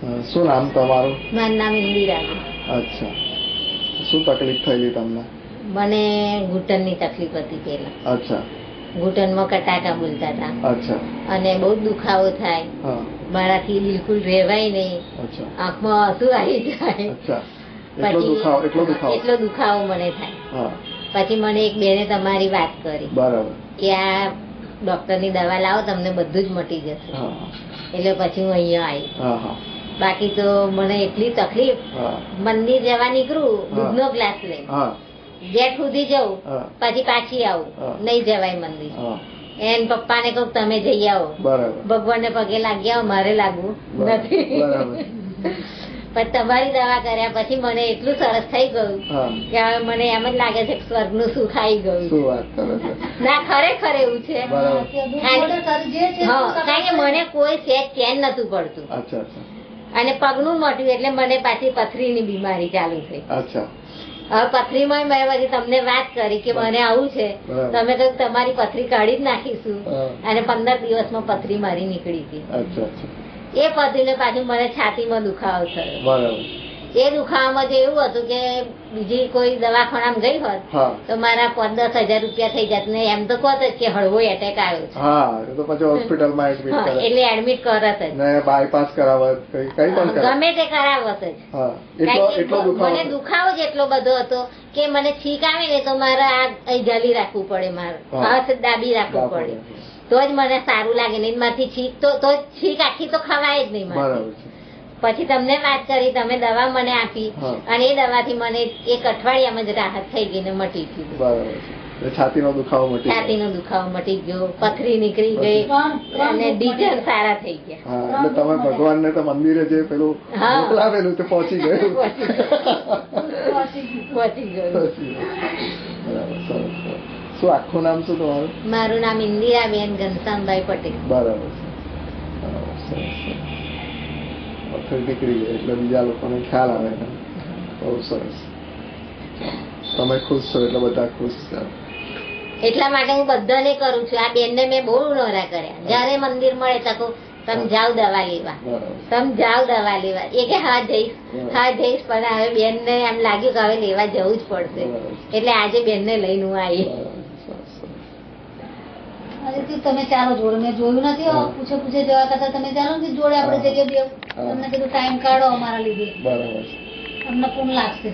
શું નામ તમારું? મારું નામ ઇન્દિરા. અચ્છા, શું તકલીફ થયેલી તમને? મને ઘૂંટણની તકલીફ હતી પેલા. અચ્છા. ઘૂંટણમાં કટાકા બોલતા હતા. અચ્છા. અને બહુ દુખાવો થાય. મારાથી બિલકુલ રહેવાય નહીં. અચ્છા. આંખમાં આંસુ આવી જાય. અચ્છા. એટલો દુખાવો મને થાય. પછી મને એક બેને તમારી વાત કરી. બરાબર. કે આ ડોક્ટર ની દવા લાવો, તમને બધું જ મટી જશે. એટલે પછી હું અહીંયા આવી. બાકી તો મને એટલી તકલીફ, મંદિર જવા નીકળું દૂધનો ગ્લાસ લઈ, ગેટ સુધી જવું, પછી પાછી આવું, નહીં જવાય મંદિર. એન પપ્પા ને કહું તમે જઈ આવો, ભગવાન ને પગે લાગી આવો, મારે લાગવું નથી. પણ તમારી દવા કર્યા પછી મને એટલું સરસ થઈ ગયું કે હવે મને એમ જ લાગે છે કે સ્વર્ગ નું સુખ આવી ગયું. ના, ખરેખર એવું છે. કારણ કે મને કોઈ સેજ ચેન નતું પડતું. અને પગનું મટ્યું એટલે મને પાછી પથરીની બીમારી ચાલુ થઈ. હવે પથરીમાં મેં પછી તમને વાત કરી કે મને આવું છે, તમે કહ્યું તમારી પથરી કાઢી જ નાખીશું. અને 15 દિવસમાં પથરી મારી નીકળી હતી. એ પથરીને પાછું મને છાતીમાં દુખાવો થયો. એ દુખાવામાં તો એવું હતું કે બીજી કોઈ દવાખાનામાં ગઈ હોત તો મારા 10,000 રૂપિયા થઈ જાત ને. એમ તો કહત કે હળવો એટેક આવ્યો છે, એટલે એડમિટ કરત જ, બાયપાસ કરાવત, ગમે તે કરાવત જ. મને દુખાવો જ એટલો બધો હતો કે મને છીક આવે ને તો મારે આ જલી રાખવું પડે, મારે હાથ દાબી રાખવું પડે તો જ મને સારું લાગે. ને એમાંથી છીક તો છીક આખી તો ખવાય જ નહીં મારે. પછી તમને વાત કરી, તમે દવા મને આપી અને એ દવાથી મને 1 અઠવાડિયામાં જ રાહત થઈ ગઈ ને મટી ગયું. છાતીનો દુખાવો મટી ગયો, પથરી નીકળી ગઈ અને ડીઝલ સારા થઈ ગયા. એટલે તમે ભગવાન ને તો મંદિરે જે પેલું મોકલાવેલું તે પહોંચી ગયું. શું આખું નામ શું તમારું? મારું નામ ઇન્દિરાબેન ઘનશ્યામભાઈ પટેલ. બરાબર. નીકળી ગઈ એટલે બીજા લોકોને ખ્યાલ આવે. બહુ સરસ. તમે ખુશ છો એટલે બધા ખુશ છે. એટલા માટે હું બધાને કરું છું. આ બેન ને મેં બહુ નોરા કર્યા. જયારે મંદિર મળે તકો તમે જાઓ દવા લેવા, એ કે હા જઈશ. પણ હવે બેન ને એમ લાગ્યું કે હવે લેવા જવું જ પડશે, એટલે આજે બેન ને લઈને હું આવી. તમે ચાલો જોડે, મેં જોયું નથી, પૂછે જવા કરતા તમે ચાલો ને જોડે આપણે જગ્યા બે. તમને કીધું ટાઈમ કાઢો અમારા લીધે, તમને પૂર્ણ લાગશે.